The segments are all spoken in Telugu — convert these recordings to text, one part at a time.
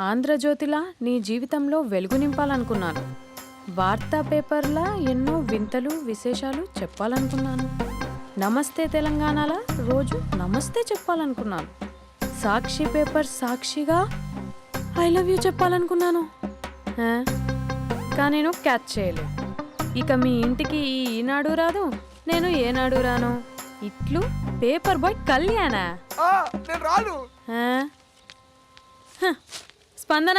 ఆంధ్రజ్యోతిలా నీ జీవితంలో వెలుగు నింపాలనుకున్నాను. వార్తా పేపర్లా ఎన్నో వింతలు విశేషాలు చెప్పాలనుకున్నాను. నమస్తే తెలంగాణలా రోజు నమస్తే చెప్పాలనుకున్నాను. సాక్షి పేపర్ సాక్షిగా ఐ లవ్ యూ చెప్పాలనుకున్నాను. కానీ నేను క్యాచ్ చేయలేదు. ఇక మీ ఇంటికి ఈనాడు రాదు, నేను ఏనాడు రాను. ఇట్లు పేపర్ బాయ్ కళ్యాణా? స్పందన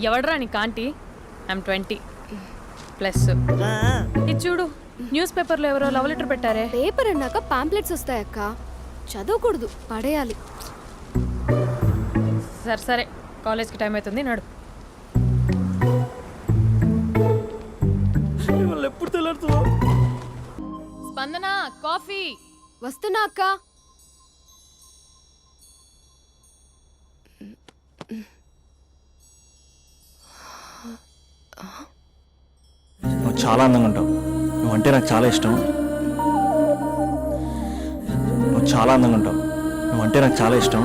ఎవడరా నీ కాంటీ? ఐమ్ 20+. ఇది చూడు, న్యూస్ పేపర్లో ఎవరో లవ్ లెటర్ పెట్టారే. పేపర్ అన్నాక పాంప్లెట్స్ వస్తాయక్క, చదవకూడదు, పడేయాలి. సరే సరే, కాలేజ్కి టైం అవుతుంది, నడు. ఎప్పుడు తెల్లారుతుందో. స్పందన, కాఫీ. వస్తున్నా అక్క. నువ్వు చాలా అందంగా ఉంటావు. నువ్వంటే నాకు చాలా ఇష్టం. నువ్వు చాలా అందంగా ఉంటావు. నువ్వంటే నాకు చాలా ఇష్టం.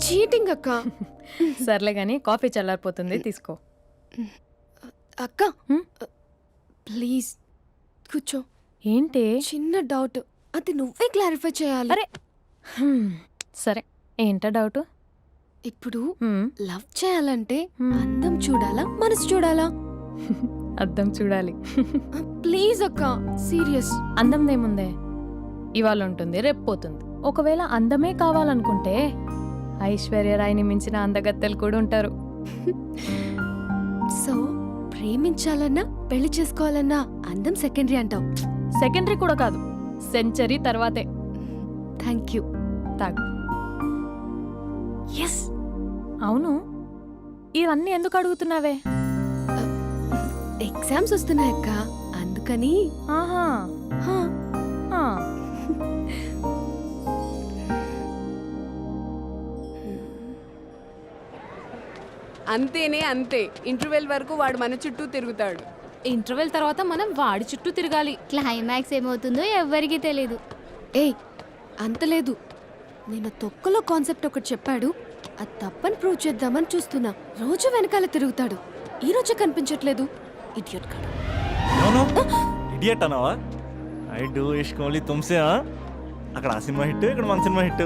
చీటింగ్ అక్క. సర్లే గాని కాఫీ చల్లారిపోతుంది, తీసుకో. అక్క ప్లీజ్ కూర్చో. ఏంటి? చిన్న డౌట్, అది నువ్వే క్లారిఫై చేయాలి. అరే సరే, ఏంటా డౌట్? ఇప్పుడు లవ్ చేయాలంటే అందం చూడాలా, మనసు చూడాలా? అద్దం చూడాలి. ప్లీజ్ అక్క, సీరియస్. అందందేముందే, ఇవాళ ఉంటుంది, రేపు పోతుంది. ఒకవేళ అందమే కావాలనుకుంటే ఐశ్వర్యరాయ్ని మించిన అందగత్తెలు కూడా ఉంటారు. సో ప్రేమించాలన్నా పెళ్లి చేసుకోవాలన్నా అందం సెకండరీ అంటావు? సెకండరీ కూడా కాదు, సెంచరీ తర్వాతే. Thank you. తాగు. ఎస్. అవును, ఇవన్నీ ఎందుకు అడుగుతున్నావే? ఎగ్జామ్స్ వస్తున్నాయక్క, అందుకని. ఆహా. అంతేనే అంతే. ఇంటర్వెల్ వరకు వాడు మన చుట్టూ తిరుగుతాడు. ఇంటర్వెల్ తర్వాత మనం వాడి చుట్టూ తిరగాలి. క్లైమాక్స్ ఏమవుతుందో ఎవ్వరికీ తెలీదు. ఏయ్ అంత లేదు, నేను తొక్కలో కాన్సెప్ట్ ఒకటి చెప్పాడు, అది తప్పని ప్రూవ్ చేద్దామని చూస్తున్నా. రోజు వెనకాల తిరుగుతాడు, ఈ రోజే కనిపించట్లేదు. ఇడియట్ కాడు. ఇడియట్ అన్నావా? ఐ డూ ఇష్క్ ఓన్లీ తుమ్సే. అక్కడ ఆ సినిమా హిట్, ఇక్కడ మన సినిమా హిట్.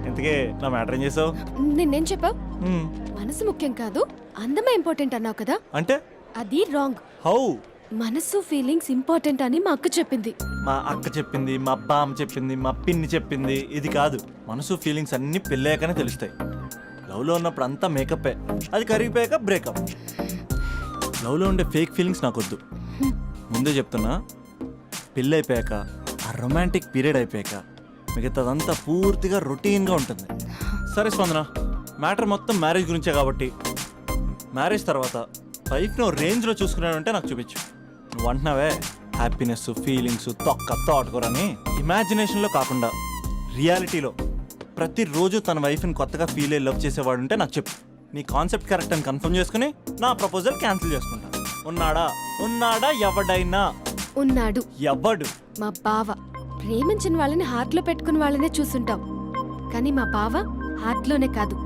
ఇంతకే నా మ్యాటర్ ఏం చేసావు? నిన్నేం చెప్పావు? మనసు ముఖ్యం కాదు, అందమే ఇంపార్టెంట్ అన్నావు కదా. అంటే అది రాంగ్. హౌ? మనసు ఫీలింగ్స్ ఇంపార్టెంట్ అని మా అక్క చెప్పింది. మా అక్క చెప్పింది, మా బామ్మ చెప్పింది, మా పిన్ని చెప్పింది. ఇది కాదు, మనసు ఫీలింగ్స్ అన్ని పెళ్ళాకనే తెలుస్తాయి. లవ్లో ఉన్నప్పుడు అంతా మేకప్పే, అది కరిగిపోయాక బ్రేకప్. లవ్లో ఉండే ఫేక్ ఫీలింగ్స్ నాకొద్దు. ముందే చెప్తున్నా, పెళ్ళి అయిపోయాక, ఆ రొమాంటిక్ పీరియడ్ అయిపోయాక మిగతాదంతా పూర్తిగా రొటీన్గా ఉంటుంది. సరే స్పందన, మ్యాటర్ మొత్తం మ్యారేజ్ గురించే కాబట్టి మ్యారేజ్ తర్వాత లైఫ్ను రేంజ్లో చూసుకున్నాడంటే నాకు చూపించు. నువ్వు అంటున్నావే హ్యాపీనెస్, ఫీలింగ్స్, తోటకూరని. ఇమాజినేషన్లో కాకుండా రియాలిటీలో ప్రతిరోజు తన వైఫ్ని కొత్తగా ఫీల్ అయ్యి లవ్ చేసేవాడు ఉంటే నాకు చెప్పు. నీ కాన్సెప్ట్ కరెక్ట్ అని కన్ఫర్మ్ చేసుకుని నా ప్రపోజల్ క్యాన్సిల్ చేసుకుంటా. ఉన్నాడా ఎవడైనా? ఉన్నాడు. ఎవడు? మా బావ. ప్రేమించిన వాళ్ళని హార్ట్లో పెట్టుకున్న వాళ్ళనే చూసుంటాం, కానీ మా బావ హార్ట్లోనే కాదు,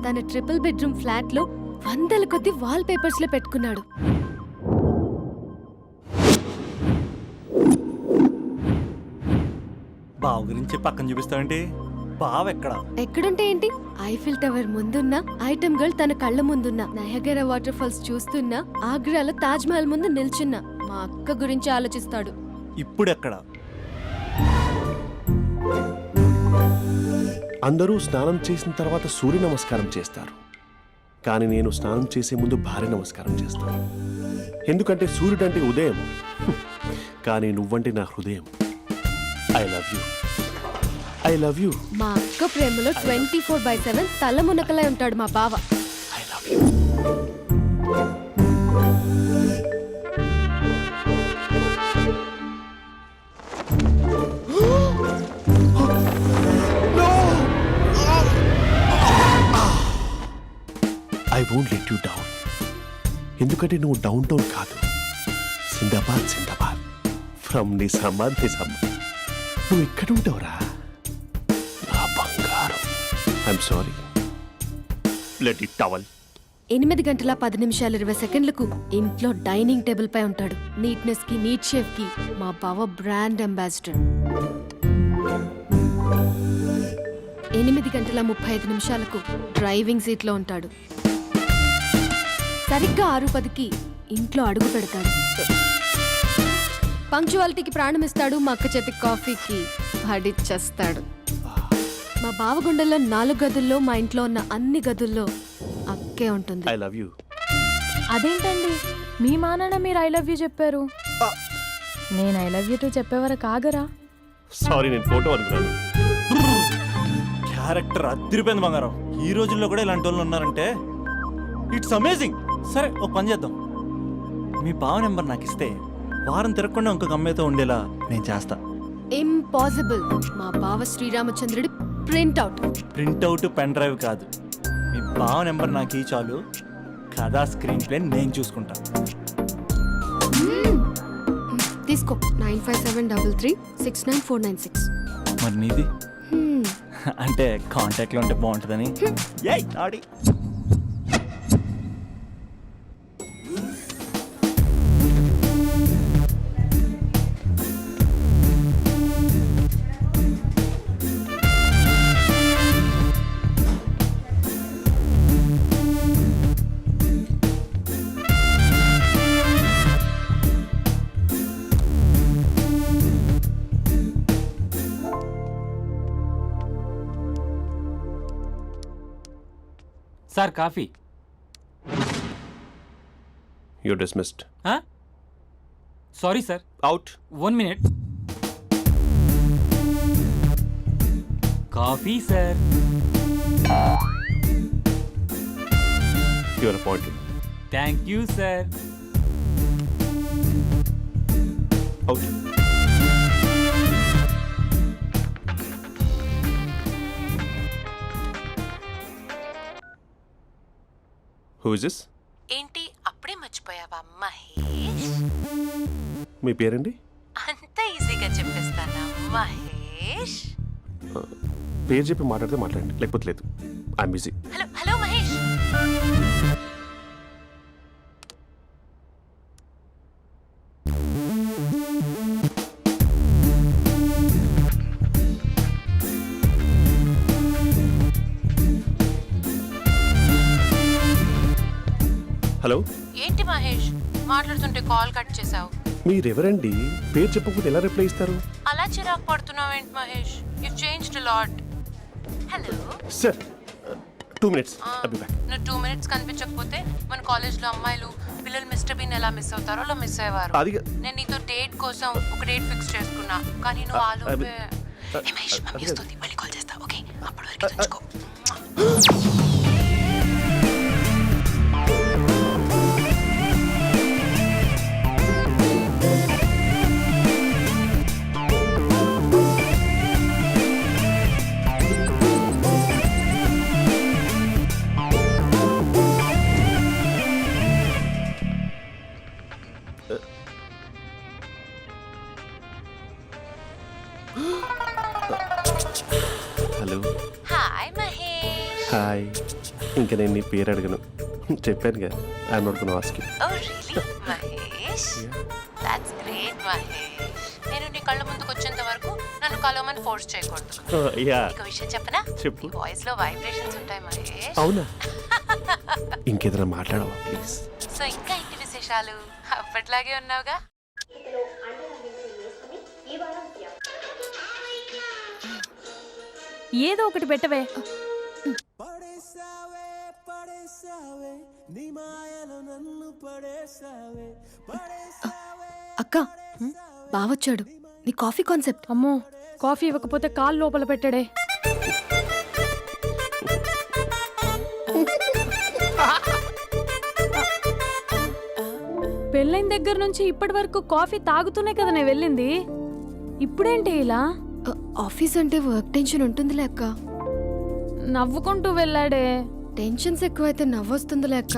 తన ట్రిపుల్ బెడ్రూమ్ ఫ్లాట్లో 100ల కొద్ది వాల్ పేపర్స్ లో పెట్టుకున్నాడు. బావ గురించి పక్కన చూపిస్తావేంటి? బావ ఎక్కడ? ఎక్కడుంటే ఏంటి? ఐఫిల్ టవర్ ముందున్న ఐటమ్ గర్ల్ తన కళ్ళ ముందున్న నయగరా వాటర్ ఫాల్స్ చూస్తున్నా ఆగ్రాలో తాజ్ మహల్ ముందు నిల్చున్నా మా అక్క గురించి ఆలోచిస్తాడు. ఇప్పుడు ఎక్కడ? అందరూ స్నానం చేసిన తర్వాత సూర్య నమస్కారం చేస్తారు, కానీ నేను స్నానం చేసే ముందు భార్య నమస్కారం చేస్తాను. ఎందుకంటే సూర్యుడు అంటే ఉదయం, కానీ నువ్వంటే నా హృదయం. I love you, I love you. మా అక్క ప్రేమలో 24/7 తల మునకలై ఉంటాడు మా బావ. I love you. I won't let you down. ఎందుకంటే నువ్వు డౌన్ టౌన్ కాదు, సిందాబాద్ సిందాబాద్, ఫ్రమ్ నిజామాబాద్ నిజామాబాద్. నువ్వు ఎక్కడ ఉంటావురా నా బంగారం? I'm sorry, let it towel. 8 గంటల 10 నిమిషాలు 20 సెకండ్లకు ఇంట్లో డైనింగ్ టేబుల్ పై ఉంటాడు. నీట్నెస్ కి నీట్ షేఫ్ కి మా బావ బ్రాండ్ అంబాసిడర్. 8 గంటల 35 నిమిషాలకు డ్రైవింగ్ సీట్ లో ఉంటాడు. సరిగ్గా 6:10కి ఇంట్లో అడుగు పెడతాడు. పంక్చువాలిటీకి ప్రాణం ఇస్తాడు. మా అక్క చేతి కాఫీకి పడిచ్చేస్తాడు. మా బావ గుండెల్లో 4 గదుల్లో మా ఇంట్లో ఉన్న అన్ని గదుల్లో అక్కే ఉంటుంది. I love you. అదేంటండి మీ మానాన్న మీరు ఐ లవ్ యూ చెప్పారు, నేను ఐ లవ్ యూ టు చెప్పేవరకు ఆగరా? సారీ, నేను ఫోటో అనుకున్నాను. క్యారెక్టర్ అదిరిపోయింది బంగారం. ఈ రోజుల్లో కూడా ఇలాంటి వాళ్ళు ఉన్నారంటే ఇట్స్ అమేజింగ్. సరే ఒక పని చేద్దాం, మీ బావ నెంబర్ నాకు ఇస్తే వారం తిరగకుండా ఇంకొక అమ్మాయితో ఉండేలా నేను చేస్తా. ఇంపాసిబుల్. మా బావ శ్రీరామచంద్రుడి ప్రింట్అవుట్. ప్రింట్అవుట్ పెన్ డ్రైవ్ కాదు, మీ బావ నెంబర్ నాకు ఈ చాలు. కథా స్క్రీన్ ప్లే నేను చూసుకుంటా. తీసుకో 9573369496. మరి నీది? అంటే కాంటాక్ట్లో ఉంటే బాగుంటుందని. ఏయ్ ఆడి sir coffee. You dismissed. Sorry sir, out. 1 minute. Coffee sir. You are appointed. Thank you sir. Out. Who is this? ఏంటి అప్పుడే మర్చిపోయావా మహేష్? మీ పేరండి? అంత ఈజీగా చెప్పేస్తానా మహేష్? పేరు చెప్పి మాట్లాడితే మాట్లాడండి, లేకపోతే లేదు. I'm busy. Hello hello Mahesh. Hello. ఏంటి మహేష్ మాట్లాడుతుంటే కాల్ కట్ చేసావు? మీరెవరండి? పేరు చెప్పకపోతే ఎలా రిప్లై ఇస్తారు? అలా చిరాకు పడుతున్నావేంటి Mahesh? You changed a lot. Hello sir 2 minutes. I'll be back. నువ్వు 2 minutes కనిపించకపోతే మన కాలేజ్లో అమ్మాయిలు పిల్లలు మిస్టర్ బీన్ ఎలా మిస్ అవుతారో అలా మిస్ అయ్యేవారు. అది నేను నీతో డేట్ కోసం ఒక డేట్ ఫిక్స్ చేసుకున్నా, కానీ నువ్వు ఆలోపే. మహేష్ మమ్మీ వస్తుంది, మళ్ళీ కాల్ చేస్తా. ఓకే, అప్పటి వరకు ఉంచుకో. హలో. హాయ్ మహేష్. హాయ్. ఇంకా నేను నీ పేరు అడగను, చెప్పాను కదా. I'm not gonna ask you. Oh really Mahesh? That's great Mahesh. నేను నీ కళ్ళ ముందుకు వచ్చేంత వరకు నన్ను కలవమని ఫోర్స్ చేయకూడదు. యా ఒక విషయం చెప్పనా? చెప్పు. నీ వాయిస్ లో వైబ్రేషన్స్ ఉంటాయి మహేష్. అవునా? ఇంకేదైనా మాట్లాడవా ప్లీజ్? సో ఇంకా ఇంటి విశేషాలు అప్పట్లాగే ఉన్నావుగా. ఏదో ఒకటి పెట్టవే. అక్క బావొచ్చాడు. నీ కాఫీ కాన్సెప్ట్. అమ్మో, కాఫీ ఇవ్వకపోతే కాలు లోపల పెట్టడే. పెళ్ళైన దగ్గర నుంచి ఇప్పటి వరకు కాఫీ తాగుతూనే కదా నేను వెళ్ళింది. ఇప్పుడేంటి ఇలా? ఆఫీస్ అంటే వర్క్ టెన్షన్ ఉంటుందిలే అక్క. నవ్వుకుంటూ వెళ్ళాడే. టెన్షన్స్ ఎక్కువైతే నవ్వొస్తుందిలే అక్క.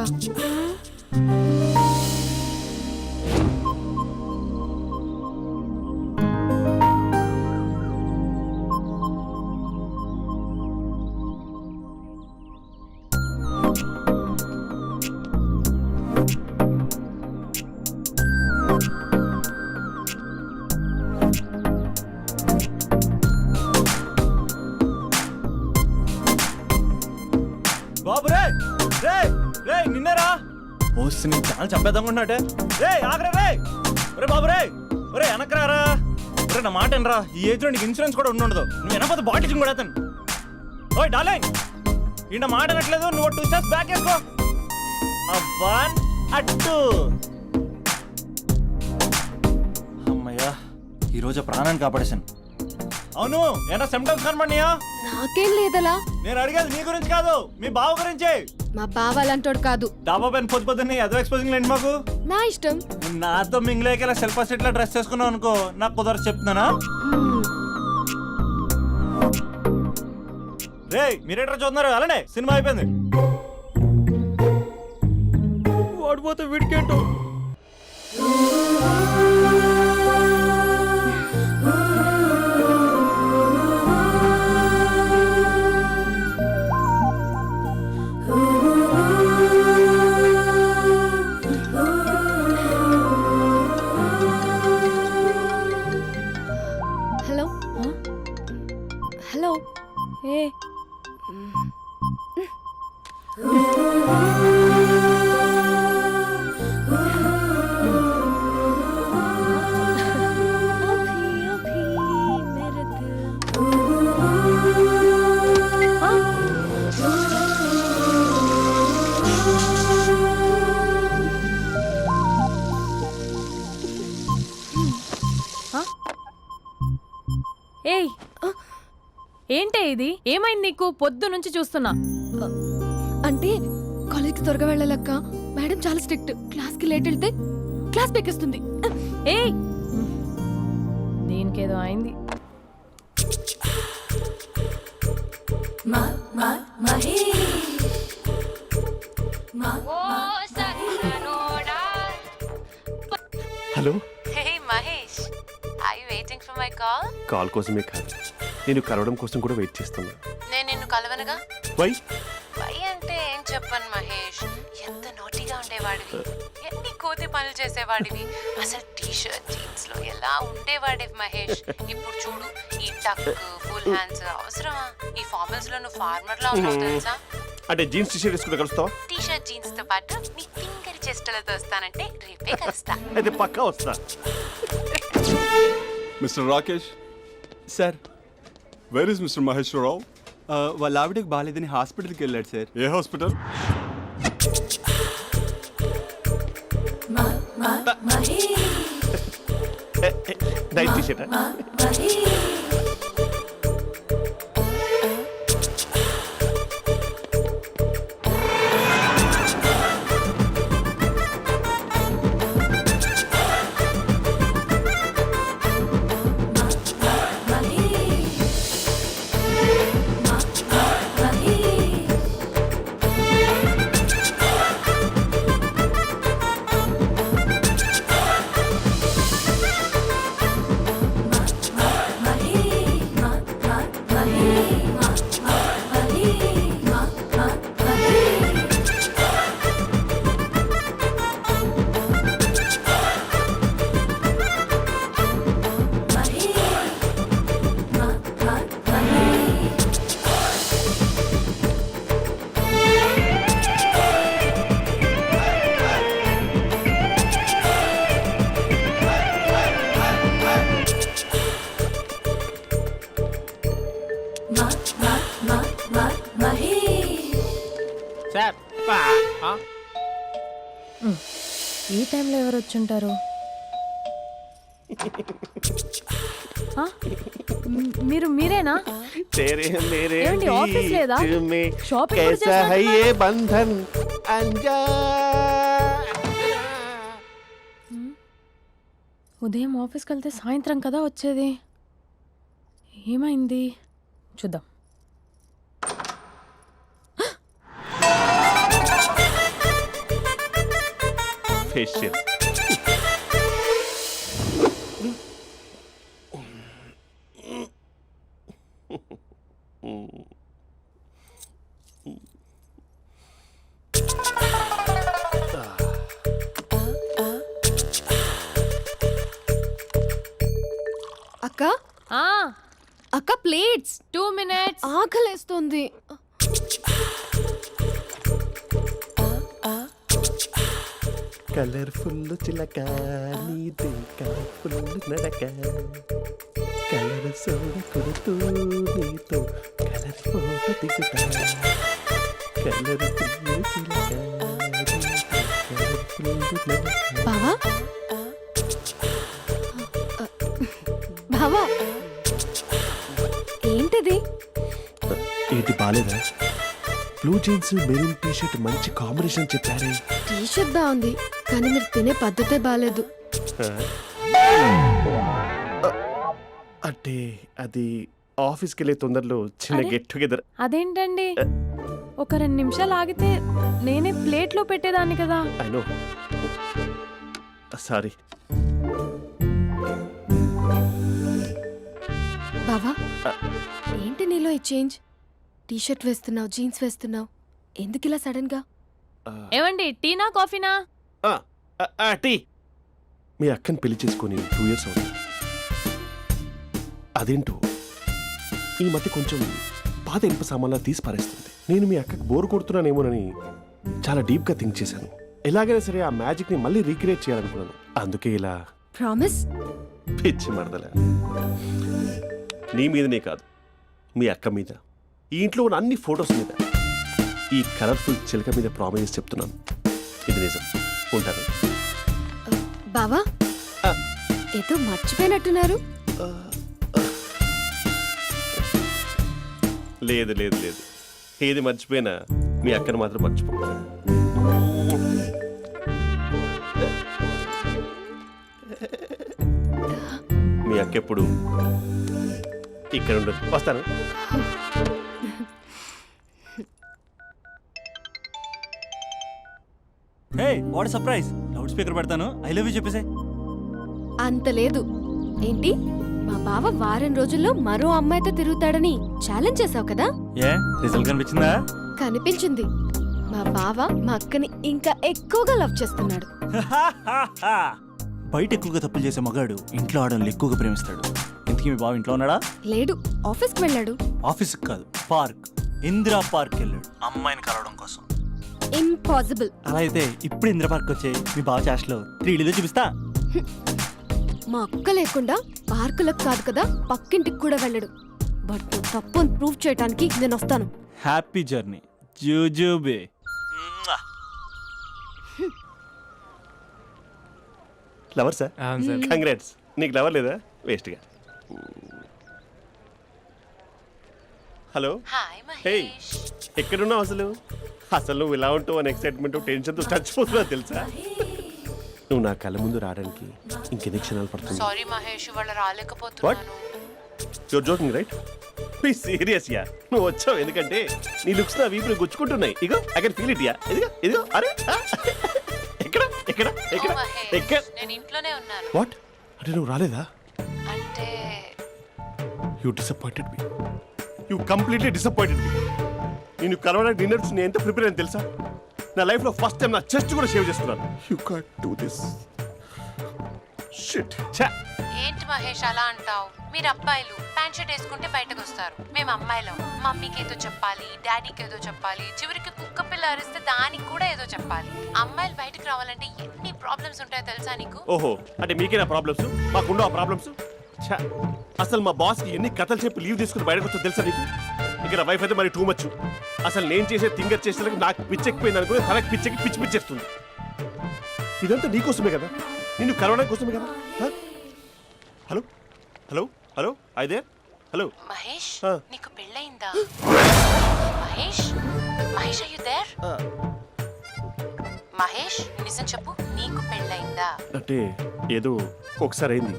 బాబు రే రే రే నిన్నరా వస్తే నేను చాలా చంపేద్దామన్నట్టే. రే ఆగరా రే. ఒరే బాబు రే, ఒరే వెనకరారా. ఒరే నా మాట అనరా, ఈ ఏజ్ లో నీకు ఇన్సూరెన్స్ కూడా ఉండదు. నువ్వు వెనకపోతే బాటిల్ కూడా అతను. ఓయ్ డార్లింగ్, ఈ నా మాట అనట్లేదు. నువ్వు 2 స్టెప్స్ బ్యాక్ వేసుకో. 1 2. అమ్మయ్యా, ఈరోజు ప్రాణాన్ని కాపాడేశాను. అవును, ఏనా సిమ్టమ్స్ కనబడినాయా? నాకేం లేదలా. నేను అడిగేది నీ గురించి కాదు, మీ బావ గురించి. మా బావ అలాంటోడు కాదు. డాబా పైన పొద్దున్నే ఏదో ఎక్స్పోజింగ్ లేండి మాకు. నా ఇష్టం. నువ్వు నాతో మింగిలేక సెల్ఫా సెట్ లా డ్రెస్ చేసుకున్నావు అనుకో, నాకు కుదరదు చెప్తున్నానా? రే మీరేట్రా చూస్తున్నారు? అలానే సినిమా అయిపోయింది. ఓడిపోతే వీడికేంటో. Hello hello. ఏ ఏయ్, ఏంటే ఇది? ఏమైంది నీకు? పొద్దు నుంచి చూస్తున్నా. అంటే కాలేజ్కి త్వరగా వెళ్ళాలక్క. మేడం చాలా స్ట్రిక్ట్. క్లాస్కి లేట్ వెళ్తే క్లాస్ పెక్కిస్తుంది. ఏయ్, దీనికేదో అయింది. Hello. Hey Mahesh, are you waiting for my call? Call కోసమే కాదు, నేను కలవడం కోసం కూడా వెయిట్ చేస్తున్నా. నేను నిన్ను కలవనుగా. వై? వై అంటే ఏం చెప్పను మహేష్, ఎంత నోటిగా ఉండేవాడివి, ఎన్ని కోతి పనులు చేసేవాడివి, అసలు టీషర్ట్ జీన్స్ లో ఎలా ఉండేవాడివి మహేష్. ఇప్పుడు చూడు, ఈ టక్ ఫుల్ హ్యాండ్స్ అవసరమా? ఈ ఫార్మల్స్ లో నువ్వు ఫార్మర్ లా ఉన్నావు తెలుసా? అంటే జీన్స్ టీషర్ట్ వేసుకుని కలుస్తావా? టీషర్ట్ జీన్స్ తో పాటు నీ ఫింగర్ చెస్టలతో వస్తానంటే రేపే కలుస్తా. అయితే పక్కా వస్తా. Mister Rakesh, sir, where is mister Maheshwararao? వాళ్ళ ఆవిడకి బాగాలేదని హాస్పిటల్కి వెళ్ళాడు సార్. ఏ హాస్పిటల్? Night t shirt. ఈ టైంలో ఎవరు వచ్చుంటారు? ఆ? మీరేనా? तेरे मेरे ఏమండి, ఆఫీస్ లేదా? बीच में షాపింగ్ కూడా कैसा है చేస్తున్నారు? ये बंधन ఉదయం ఆఫీస్కి వెళ్తే సాయంత్రం కదా వచ్చేది. ఏమైంది చూద్దాం. फेशियल అక్క ఆ, అక్క ప్లేట్స్ 2 minutes. ఆకలేస్తోంది. కలర్ఫుల్ చిలక నీది కలర్ఫుల్ నడక కలర్ సోడ కొడుతూ నీతో కలర్ ఫోటో దిగుతా కలర్ఫుల్ చిలక కలర్ఫుల్ నడక. బావా బావా ఏంటిది? ఏంటి బాలేదా? Blue jeans maroon T shirt మంచి కాంబినేషన్ చెప్పారే. టీ షర్ట్ బాగుంది కానీ మీరు తినే పద్ధతే బాగాలేదు. అంటే అది ఆఫీస్కి వెళ్ళే తొందరలో చిన్న అరే. Get together. అదేంటండి, ఒక 2 నిమిషాలు ఆగితే నేనే ప్లేట్లో పెట్టేదాన్ని కదా. I know, sorry. బావా ఏంటి నీలో ఈ చేంజ్? టీ షర్ట్ వేస్తున్నావు, జీన్స్ వేస్తున్నావు, ఎందుకు ఇలా సడన్ గా? ఏమండి, టీనా కాఫీనా? టీ. మీ అక్కని పెళ్లి చేసుకొని 2 years అవుతుంది. అదేంటో ఈ మధ్య కొంచెం పాత ఇనుప సామాన్లా తీసి పారేస్తుంది. నేను మీ అక్కకి బోర్ కొడుతున్నానేమోనని చాలా డీప్గా థింక్ చేశాను. ఎలాగైనా సరే ఆ మ్యాజిక్ని మళ్ళీ రీక్రియేట్ చేయాలనుకున్నాను. అందుకే ఇలా ప్రామిస్? పిచ్చి మరదల. నీ మీదనే కాదు, మీ అక్క మీద, ఈ ఇంట్లో ఉన్న అన్ని ఫొటోస్ మీద, ఈ కలర్ఫుల్ చిలక మీద ప్రామిస్ చెప్తున్నాను. ఇది నిజం. ఉంటాను. బావా ఆ. ఏదో మర్చిపోయినట్టున్నారు. లేదు లేదు లేదు, ఏది మర్చిపోయినా మీ అక్కను మాత్రం మర్చిపో. మీ అక్క ఎప్పుడు ఇక్కడ ఉండదు. వస్తాను. హే, వాట్ సర్ప్రైజ్! లౌడ్ స్పీకర్ పెడతాను, ఐ లవ్ యూ చెప్పేసే. అంత లేదు. ఏంటి, మా బావ వారం రోజుల్లో మరో అమ్మాయితో తిరుగుతాడని ఛాలెంజ్ చేసావు కదా? ఏ రిజల్ట్ కనిపించిందా? కనిపించింది. మా బావ మా అక్కని ఇంకా ఎక్కువగా లవ్ చేస్తున్నాడు. బయట ఎక్కువగా తప్పులు చేసే మగాడు ఇంట్లో ఆడవాళ్ళు ఎక్కువగా ప్రేమిస్తాడు. ఇంతకీ మీ బావ ఇంట్లో ఉన్నాడా? లేడు, ఆఫీస్కి వెళ్ళాడు. ఆఫీస్కి కాదు, పార్క్, ఇందిరా పార్క్ వెళ్ళాడు అమ్మాయిని కలవడం కోసం. ఇంపాసిబుల్. అలా అయితే ఇప్పుడు ఇందిరా పార్క్ వచ్చే మీ బావ చాష్లో 3Dలో చూపిస్తా. మా అక్క లేకుండా పార్కులకు కాదు కదా, పక్కింటికి కూడా వెళ్ళడు. బట్ నువ్వు తప్పు అని ప్రూవ్ చేయడానికి నేను వస్తాను. హ్యాపీ జర్నీ జూజూబే. Lover sir? కంగ్రాట్స్. నీకు లవర్ లేదా? వేస్ట్గా. హలో. Hi hey, Mahesh. ఎక్కడున్నావు అసలు? అసలు నువ్వు ఇలా ఉంటావు అని ఎక్సైట్మెంట్ టెన్షన్తో చచ్చిపోతున్నా తెలుసా? నువ్వు నా కళ్ళ ముందు రావడానికి ఇంకెన్ని క్షణాలు పడుతుంది? సారీ మహేష్, ఇవాళ రాలేకపోతున్నాను. Your joking right? Please serious యా. నువ్వు వచ్చావు ఎందుకంటే నీ లుక్స్ నా వీపుని గుచ్చుకుంటున్నాయి. ఇగో ఐ కెన్ ఫీల్ ఇట్ యా. ఇదిగో ఇదిగో. అరే ఎక్కడ ఎక్కడ ఎక్కడ ఓ మహేష్, ఎక్కడ? నేను ఇంట్లోనే ఉన్నాను. వాట్? అంటే నువ్వు రాలేదా? అంటే you disappointed me. You completely disappointed me. నేను కరోనా డిన్నర్స్ నేను ఎంత ప్రిపేర్ అని తెలుసా? నా లైఫ్లో ఫస్ట్ టైం నా చెస్ట్ కూడా షేవ్ చేసుకున్నాను. You can't do this. Shit. ఛా. ఏంటి మహేష్ అలా అంటావు? మీరు అబ్బాయిలు ప్యాంట్ షర్ట్ వేసుకుంటే బయటకు వస్తారు. మేము అమ్మాయిలం, మమ్మీకి ఏదో చెప్పాలి, డాడీకి ఏదో చెప్పాలి, చివరికి కుక్క పిల్ల అరిస్తే దానికి కూడా ఏదో చెప్పాలి. అమ్మాయిలు బయటకు రావాలంటే ఎన్ని ప్రాబ్లమ్స్ ఉంటాయో తెలుసా నీకు? ఓహో, అంటే మీకేనా ప్రాబ్లమ్స్? మాకుండవు ఆ ప్రాబ్లమ్స్? ఛా. అసలు మా బాస్కి ఎన్ని కథలు చెప్పి లీవ్ తీసుకుని బయటకు వచ్చా తెలుసా నీకు? ఇక్కడ వైఫ్ అయితే మరి టూ మచ్. అసలు నేను చేసే థింగర్ చేసేందుకు నాకు పిచ్చెక్కిపోయింది అనుకుని తనకి పిచ్చెక్కి పిచ్చి పిచ్చేస్తుంది. ఇదంతా నీకోసమే కదా, నిన్ను కరోనా కోసమే కదా. హ? హలో హలో హలో అయితే హలో మహేష్ ఆ. నీకు పెళ్ళయిందా? Mahesh Mahesh are you there? మహేష్ నిజం చెప్పు, నీకు పెళ్ళయిందా? అంటే ఏదో ఒకసారి అయింది,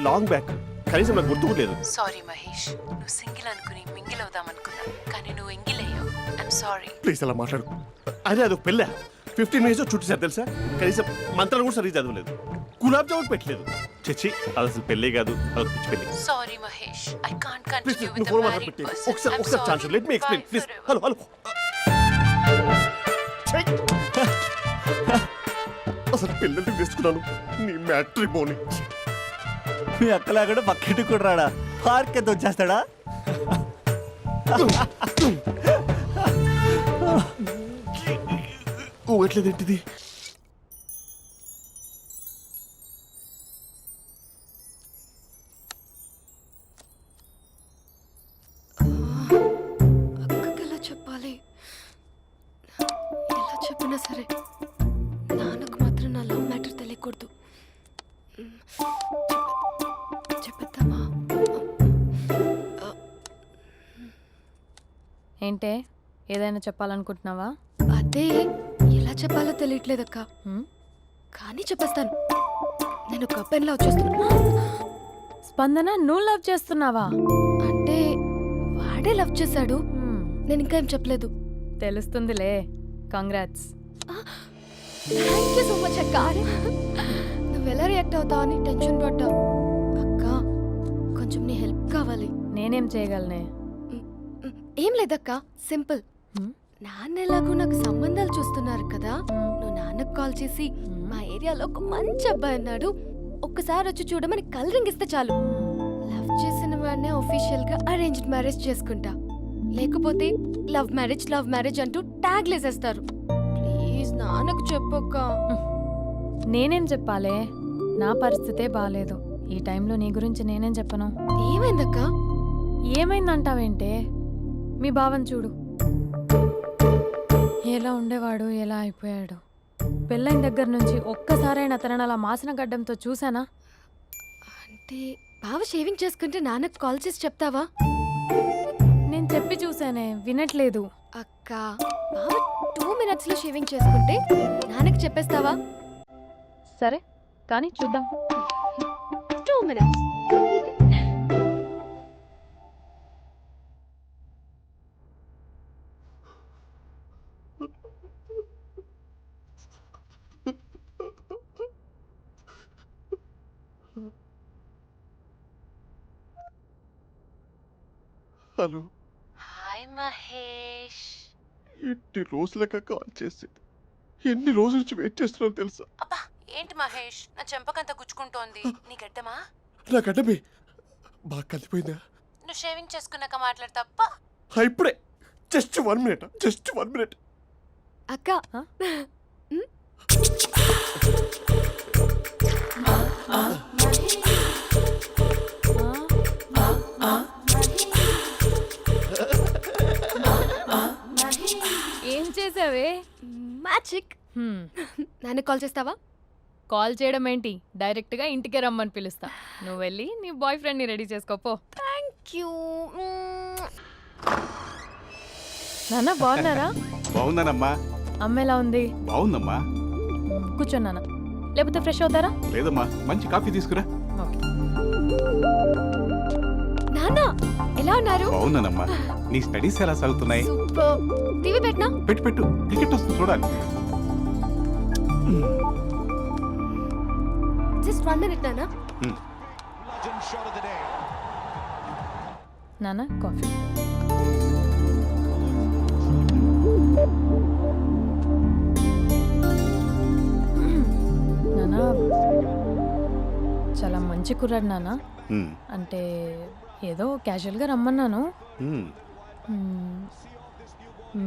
లాంగ్ బ్యాక్, కనీసం నాకు గుర్తు కూడా లేదు. సారీ మహేష్, నువ్వు సింగిల్ అనుకుని మింగిల్ అవుదాం అనుకున్నా, కానీ నువ్వు ఎంగిల్ అయ్యావు. I'm sorry. ప్లీజ్ అలా మాట్లాడు. అదే అదొక పెళ్ళ 15 మినిట్స్ చుట్టేసారు తెలుసా. కనీసం మంత్రాలు కూడా సరిగ్గా చదవలేదు, గులాబ్ జామున్ పెట్టలేదు. చచ్చి అది అసలు పెళ్ళే కాదు, అదొక పిచ్చి పెళ్ళి. Sorry Mahesh, I can't please continue నువ్వు విత్ ఫోన్ ద మాట్లాడి మ్యారీడ్ పెట్టి పర్సన్. ఒకసారి chance let me explain please. Hello hello అసలు పిల్లల్ని తీసుకున్నాను నీ మ్యాట్రీ బోని. మీ అక్కలాగడ బకెట్ కూడా రాడా, పార్క్ ఎంత వచ్చేస్తాడా? ఎట్లేదు ఏంటిది? అక్కకి ఎలా చెప్పాలి? ఎలా చెప్పినా సరే నాన్నకు మాత్రం నా లవ్ మ్యాటర్ తెలియకూడదు. చెప్పేద్దామా? ఏంటే ఏదైనా చెప్పాలనుకుంటున్నావా? అదే ఎలా చెప్పాలో తెలియట్లేదక్క, హ్మ్? కానీ చెప్పేస్తాను. నేను ఒక అబ్బాయిని లవ్ చేస్తున్నా. స్పందన, నువ్వు లవ్ చేస్తున్నావా? అంటే వాడే లవ్ చేశాడు, హ్మ్, నేను ఇంకా ఏం చెప్పలేదు. తెలుస్తుందిలే. Congrats. Thank you so much అక్క. నువ్వు ఎలా రియాక్ట్ అవుతావు అని టెన్షన్ పడ్డావు. అక్క కొంచెం నీ హెల్ప్ కావాలి. నేనేం చేయగలనే? ఏం లేదక్క, సింపుల్. హ్మ్? నాన్న ఎలాగో నాకు సంబంధాలు చూస్తున్నారు కదా, నువ్వు నాన్నకు కాల్ చేసి మా ఏరియాలో ఒక మంచి అబ్బాయి అన్నాడు, ఒక్కసారి వచ్చి చూడమని కలరింగ్ ఇస్తే చాలు. లవ్ చేసిన వాడినే ఒఫీషియల్ గా అరేంజ్డ్ మ్యారేజ్ చేసుకుంటా. లేకపోతే లవ్ మ్యారేజ్ అంటూ ట్యాగ్ లేసేస్తారు. ప్లీజ్ నాన్నకు చెప్పక్క. నేనేం చెప్పాలే? నా పరిస్థితే బాలేదు. ఈ టైంలో నీ గురించి నేనేం చెప్పను? ఏమైందక్క? ఏమైందంటావేంటే? మీ భావం చూడు, ఎలా ఉండేవాడు, ఎలా అయిపోయాడు. పెళ్ళైన దగ్గర నుంచి ఒక్కసారైనా తనని అలా మాసిన గడ్డంతో చూసానా? అంటే బావ షేవింగ్ చేసుకుంటే నాన్నకు కాల్ చేసి చెప్తావా? నేను చెప్పి చూసానే, వినట్లేదు. అక్క బావ 2 minutes లో షేవింగ్ చేసుకుంటే నాన్నకి చెప్పేస్తావా? సరే కానీ చూద్దాం. 2 minutes. Hello, hi Mahesh. ఎన్ని రోజులుగా కాల్ చేసేది, ఎన్ని రోజుల నుంచి వెయిట్ చేస్తున్నాను తెలుసా? అబ్బా ఏంటి మహేష్, నా చెంపకంత గుచ్చుకుంటోంది. నీ గడ్డమా? నా గడ్డమే బాగా కలిపోయిందా? నువ్వు షేవింగ్ చేసుకున్నాక మాట్లాడతాప్పా. ఇప్పుడే జస్ట్ 1 minute. అక్క ఏం చేసావే? మ్యాజిక్. నాన్నకి కాల్ చేస్తావా? కాల్ చేయడం ఏంటి, డైరెక్ట్గా ఇంటికే రమ్మని పిలుస్తా. నువ్వు వెళ్ళి నీ బాయ్ ఫ్రెండ్ని రెడీ చేసుకోపో. Thank you. నాన్న బాగున్నారా? బాగుందనమ్మా. అమ్మ ఎలా ఉంది? బాగుందమ్మా. కూర్చోండి నాన్న, లేకపోతే ఫ్రెష్ అవుతారా? లేదమ్మా, మంచి కాఫీ తీసుకురా. ఓకే. నాన్న ఎలా ఉన్నారు? బాగున్నానమ్మా. నీ స్టడీస్ ఎలా సాగుతున్నాయి? సూపర్. టీవీ పెట్టనా? పెట్టు, క్రికెట్ వస్తుంది చూడాలి. జస్ట్ 1 minute నాన్న. నాన్న కాఫీ. నాన్న చాలా మంచి కుర్రాడు నాన్న. అంటే ఏదో క్యాజువల్గా రమ్మన్నాను. మ్మ్.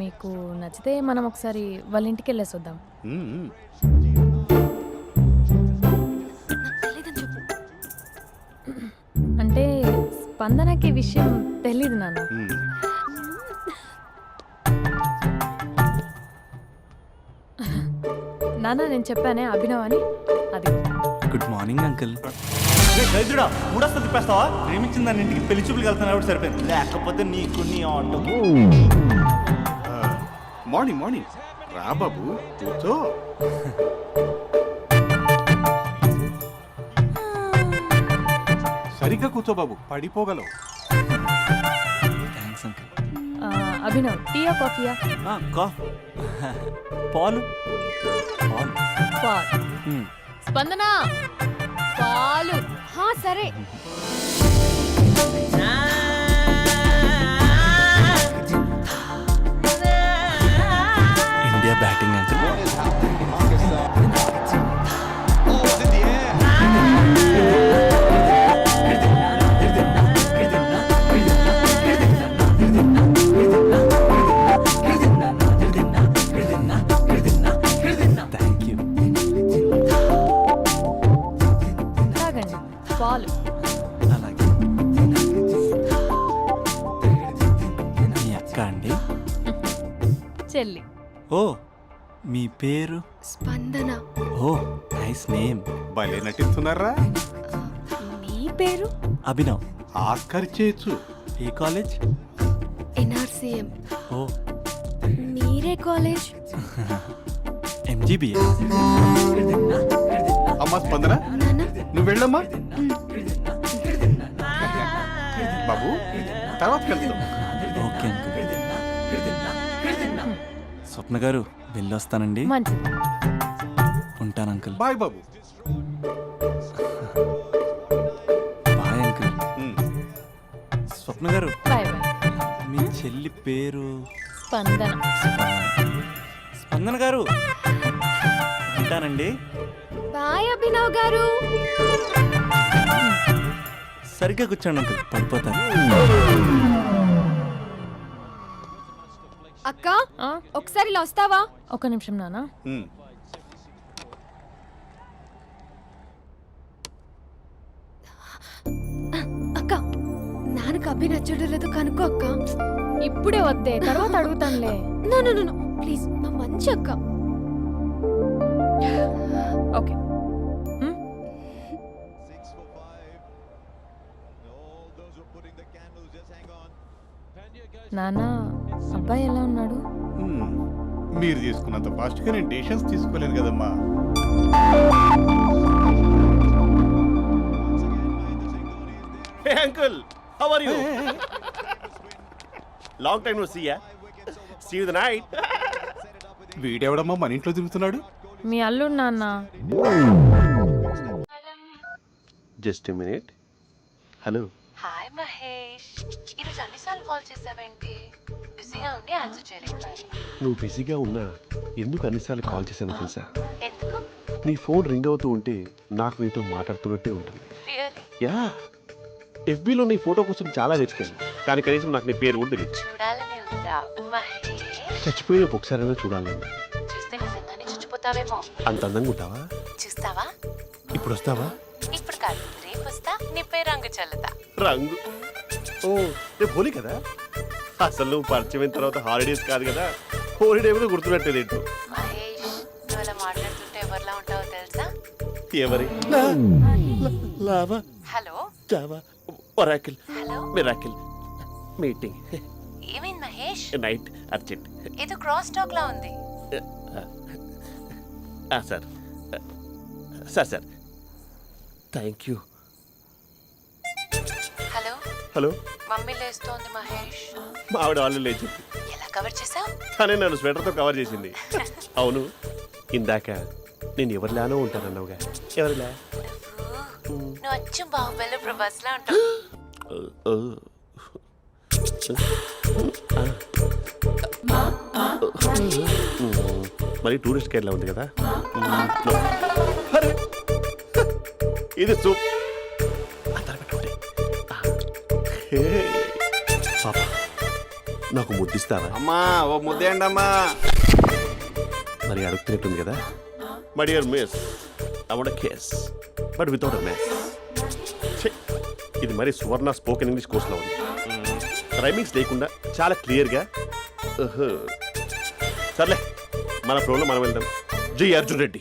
మీకు నచ్చితే మనం ఒకసారి వాళ్ళ ఇంటికి వెళ్ళేసి వద్దాం. నాకు తెలీదని చెప్పు. అంటే స్పందనకి విషయం తెలీదు నాన్న. నాన్న నేను చెప్పానే అభినవ్ అని అది గుడ్ మార్నింగ్ అంకుల్. రైతుడా మూడొస్తా తిప్పేస్తావా? ప్రేమించిన దాని ఇంటికి పెళ్లి చూపులు వెళ్తాను సరిపోయింది, లేకపోతే నీకు నీ ఆటోకి. మార్నింగ్ మార్నింగ్ రా బాబు కూర్చో. సరిగ్గా కూర్చో బాబు, పడిపోగలవు. Thanks uncle. అభినవ్ టీయా కాఫీయా? పాలు పాలు. పాల్. స్పందన పాలు. హా సరే. India batting uncle. Thank you. తాగండి పాలు. అలాగే. మీ అక్క అండి? చెల్లి. ఓ మీ పేరు? స్పందన. ఓ నైస్ నేమ్. భలే నటిస్తున్నారా? మీ పేరు? అభినవ్. ఆస్కర్ చేయొచ్చు. ఏ కాలేజ్? ఎన్ఆర్సీఎం. ఓ మీరే కాలేజ్? ఎంజీబీఏ. అమ్మా స్పందన నాన్న నువ్వు వెళ్ళమ్మా. బాబు తర్వాత కలుద్దాం. Okay uncle. స్వప్న గారు వెళ్ళొస్తానండి. మంచిది. ఉంటాను అంకుల్. బాయ్ బాబు. Bye uncle. ఉమ్. స్వప్న గారు బాయ్ బాయ్. మీ చెల్లి పేరు? స్పందన. స్పందన గారు ఉంటానండి. బాయ్ అభినవ్ గారు. సరిగ్గా కూర్చోండి అంకుల్, పడిపోతాను. అక్క ఒకసారి ఇలా వస్తావా? ఒక నిమిషం నాన్న. ఉమ్. అక్క నాన్నకు అభి నచ్చడం లేదో కనుక్కో అక్క. ఇప్పుడే వద్దే, తర్వాత అడుగుతానులే. నో నో నో ప్లీజ్, మా మంచి అక్క. ఓకే. నాన్న అబ్బాయి ఎలా ఉన్నాడు? ఉమ్. మీరు తీసుకున్నంత ఫాస్ట్గా నేను డెసిషన్స్ తీసుకోలేను కదమ్మా. Hey uncle, how are you? Long time no see, yeah? See you the night. వీడెవడమ్మా మన ఇంట్లో తిరుగుతున్నాడు? మీ అల్లుడు నాన్న. Just a minute. Hello. Hi Mahesh, ఈరోజు అన్నిసార్లు కాల్ చేసావేంటి? బిజీగా ఉండి ఆన్సర్ చేయలేకపోయాను. నువ్వు బిజీగా ఉన్నా ఎందుకు అన్నిసార్లు కాల్ చేశానో తెలుసా? ఎందుకు? నీ ఫోన్ రింగ్ అవుతూ ఉంటే నాకు నీతో మాట్లాడుతున్నట్టే ఉంటుంది. రియల్లీ? యా, ఎఫ్బీలో నీ ఫోటో కోసం చాలా వెతికాను, కానీ కనీసం నాకు నీ పేరు కూడా తెలియదు. చూడాలని ఉందా మహేష్? చచ్చిపోయిన ఒకసారైనా చూడాలని. చూస్తే నిజంగానే చచ్చిపోతావేమో. అంత అందంగా ఉంటావా? చూస్తావా? ఇప్పుడు వస్తావా? ఇప్పుడు కాదు, రేపు వస్తా, నీపై రంగు చల్లుతా. రంగు? ఓ రేపు హోలీ కదా. అసలు నువ్వు పరిచయం అయిన తర్వాత హాలిడేస్ కాదు కదా, హోలిడే కూడా గుర్తున్నట్టేది ఏంటో. మహేష్, నువ్వు అలా మాట్లాడుతుంటే ఎవరిలా ఉంటావో తెలుసా? ఎవరి? Lava, hello Java, Oracle, hello, miracle, meeting, ఏమైంది మహేష్? Night, urgent. ఏదో క్రాస్ టాక్ లా ఉంది. Sir sir sir thank you. Hello hello, mummy లేస్తోంది మహేష్. మా ఆవిడ వాళ్ళు లేచి ఎలా కవర్ చేసావు? తనే నన్ను స్వెటర్తో కవర్ చేసింది. అవును, ఇందాక నేను ఎవరిలానో ఉంటానన్నావుగా, ఎవరిలా? నువ్వు అచ్చం బాహుబలి ప్రభాస్ లా ఉంటావు. మరి టూరిస్ట్ గైడ్లా ఉంది కదా. అరే, ఇది సూప్. పాప, నాకు ముద్దిస్తావా? అమ్మా ఓ ముద్దేయండి అమ్మా. మరి అడుగుతున్నట్టుంది కదా. My dear miss, I want kiss but without a mess. ఇది మరి సువర్ణ స్పోకెన్ ఇంగ్లీష్ కోర్సులో ఉంది. రైమింగ్స్ లేకుండా చాలా క్లియర్గా. సర్లే, మన ఫ్లోలో మనం వెళ్దాం. జై Arjun Reddy.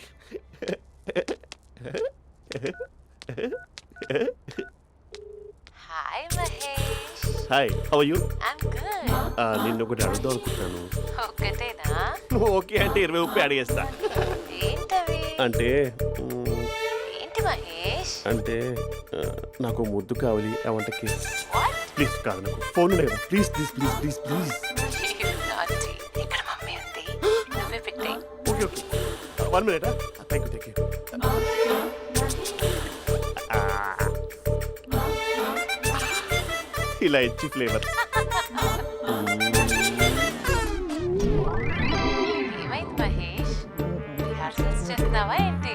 Hi Mahesh. Hi, how are you? I'm good. నిన్ను ఒకటి అడుగుదాం అనుకుంటున్నాను. ఒక్కటేనా? నువ్వు ఓకే అంటే 20 అడిగేస్తా. ఏంటవి? అంటే ఏంటి మహేష్? అంటే నాకు ముద్దు కావాలి. అవంటకి వాట్? ప్లీజ్ కాదు, నాకు ఫోన్ లేదు. Please please please please please. నాటి ఇక్కడ మమ్మీ ఉంది, నువ్వే పెట్టే. Okay okay, 1 minute. Thank you thank you. ఇలా ఇచ్చి ఫ్లేవర్. ఏమైంది మహేష్? రిహార్సల్స్ చేస్తున్నావా ఏంటి?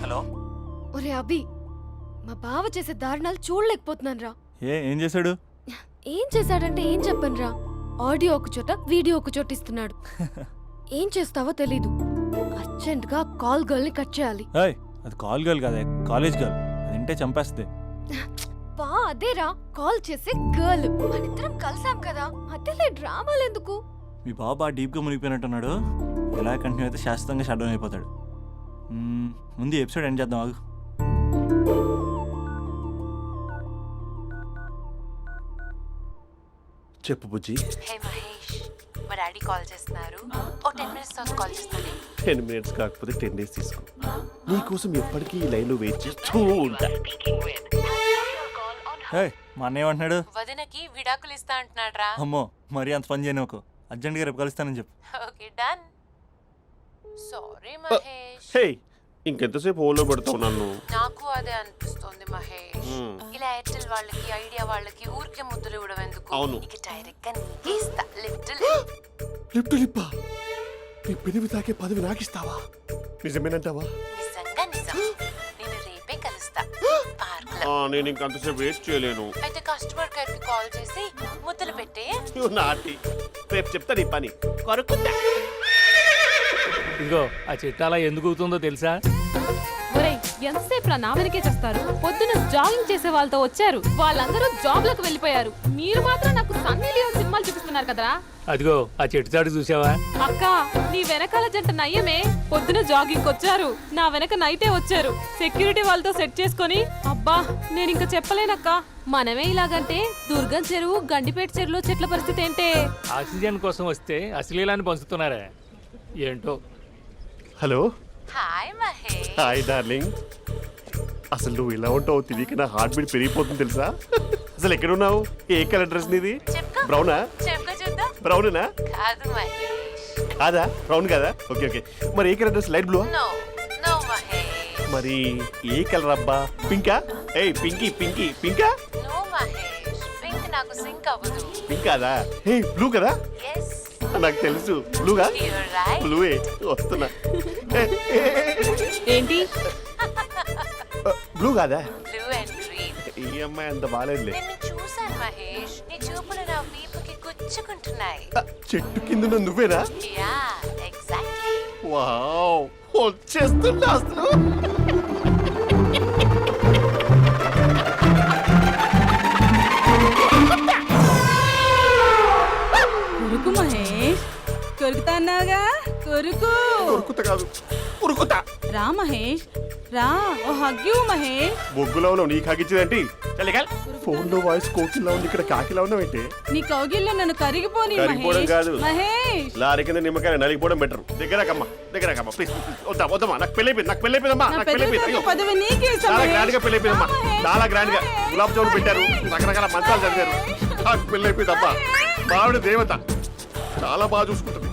హలో. ఒరే అభి, మా బావ చేసే దారుణాలు చూడలేకపోతున్నాను రా. ఏం చేశాడు? ఏం చేశాడంటే ఏం చెప్పను రా. ఆడియో ఒక చోట, వీడియో ఒక చోట ఇస్తున్నాడు. ఏం చేస్తావో తెలీదు. అర్జెంట్ గా కాల్ గర్ల్ ని కట్ చేయాలి. ఏయ్, అది కాల్ గర్ల్ కాదే, కాలేజ్ గర్ల్. అది వింటే చంపేస్తుంది. బా అదేరా, కాల్ చేసే గర్ల్. మనిద్దరం కలిసాం కదా, మధ్యలో డ్రామాలు ఎందుకు? మీ బాబు బాగా డీప్గా మునిగిపోయినట్టున్నాడు. ఇలా కంటిన్యూ అయితే శాశ్వతంగా షట్ డౌన్ అయిపోతాడు. ముందు ఎపిసోడ్ ఎండ్ చేద్దాం, ఆగు. చెప్పు బుజ్జి. హే మహేష్, మా డాడీ కాల్ చేస్తున్నారు. ఓ 10 minutes తర్వాత కాల్ చేస్తాను. 10 minutes కాకపోతే 10 days తీసుకో. నీకోసం ఎప్పటికీ ఈ లైన్లో వెయిట్ చేస్తూ ఉంటా. ఏయ్, మా అన్నయ్య ఏమంటున్నాడు? వదినకి విడాకులు ఇస్తా అంటున్నాడు రా. అమ్మో, మరీ అంత పని చేయను. ఒక అర్జెంట్గా రేపు కలుస్తానని చెప్పు. Okay done. సారీ మహేష్. హే, ఇంకెంతసేపు హోల్లో పెడతావు నన్ను? నాకు అదే అనిపిస్తుంది మహేష్. ఇలా ఎయిర్టెల్ వాళ్ళకి, ఐడియా వాళ్ళకి ఊరికే ముద్దులు ఇవ్వడం ఎందుకు? అవును. ఇక డైరెక్ట్ గా నీకే ఇస్తా. లిప్ టు లిప్పా? నీ పెనివి తాకే పదవి నాకిస్తావా? నిజమేనంటావా? నిజంగా నిజం. నేను రేపే కలుస్తా పార్క్ లో. నేను ఇంకంతసేపు వెయిట్ చేయలేను. అయితే కస్టమర్ కేర్ కి కాల్ చేసి ముద్దులు పెట్టే. నాటి రేపు చెప్తా నీ పని. కొరుకుందా? ఇదిగో ఆ చెట్టు అలా ఎందుకు అవుతుందో తెలుసా? ఒరేయ్, ఎంతసేపు నా వెనకే చేస్తారు? పొద్దున జాగింగ్ చేసే వాళ్ళతో వచ్చారు, వాళ్ళందరూ జాబ్లకు వెళ్ళిపోయారు. మీరు మాత్రం నాకు సన్నీ లియోన్ సినిమాలు చూపిస్తున్నారు కదరా. అదిగో ఆ చెట్టు చాటు చూసావా? అక్క, నీ వెనకాల జంట నయ్యమే. పొద్దున జాగింగ్ వచ్చారు, నా వెనక నైటే వచ్చారు. సెక్యూరిటీ వాళ్ళతో సెట్ చేసుకొని, అబ్బా నేను ఇంకా చెప్పలేనక్క. మనమే ఇలాగంటే దుర్గం చెరువు, గండిపేట చెరువులో చెట్ల పరిస్థితి ఏంటే? ఆక్సిజన్ కోసం వస్తే అశ్లీలాన్ని పంచుతున్నారా ఏంటో. Hello. Hi Mahesh. Hi darling. అసలు నువ్వు ఇలా ఉంటావు తెలియక నా హార్ట్ బీట్ పెరిగిపోతుంది తెలుసా? అసలు ఎక్కడున్నావు? ఏ కలర్ డ్రెస్ నీది? చెప్పుకో. బ్రౌనా? చెప్పుకో చూద్దాం. బ్రౌనేనా? కాదు మహేష్. కాదా? బ్రౌన్ కదా? Okay okay. మరి ఏ colour dress? Light blue? No no Mahesh. మరి ఏ కలర్ అబ్బా? పింకా? ఏయ్ పింకీ పింకీ పింకా? నో మహేష్, పింక్ నాకు సింక్ అవ్వదు. పింక్ కాదా? ఏ బ్లూ కదా? ఎస్, నాకు తెలుసు. బ్లూగా? You're right. బ్లూవే వస్తున్నా. ఏంటి? బ్లూ కాదా? Blue and green. ఈ అమ్మాయి అంత బాగాలేదులే. నిన్ను చూశాను మహేష్, నీ చూపులు నా వీపుకి గుచ్చుకుంటున్నాయి. చెట్టు కింద నువ్వేనా? Yeah exactly. వావ్, వచ్చేస్తున్నా అసలు. కొరుకు మహేష్, కొరుకుతా అన్నావుగా, కొరుకు. ఉరుకుత కాదు, ఉరుకుతా. రా మహేష్, రా. ఓ హగ్గు మహేష్. బొగ్గులో ఉన్నావు, నీకు ఆగిచ్చేదేంటి? ఫోన్ లో వాయిస్ కోకిలా ఉంది, ఇక్కడ కాకిలా ఉన్నావేంటి? నీ కౌగిల్లో నన్ను కరిగిపోని కరిగిపోవడం మహేష్. కాదు. మహేష్, లారీ కింద నిమ్మకాయ నలిగిపోవడం బెటర్. దగ్గరకమ్మా ప్లీజ్. వద్దా వద్దమ్మా, నాకు పెళ్ళైపోయిందమ్మా, నా నాకు పెద్ద పెళ్ళైపోయింది. అయ్యో, పదవి నీకే ఇస్తా చాలా మహేష్. గ్రాండ్ గా పెళ్ళైపోయిందమ్మా, చాలా గ్రాండ్ గా. గులాబ్ జామున్ పెట్టారు, రకరకాల మంచాలు చదివారు. నాకు పెళ్ళైపోయిందమ్మా. మావిడ దేవత, చాలా బాగా చూసుకుంటుంది.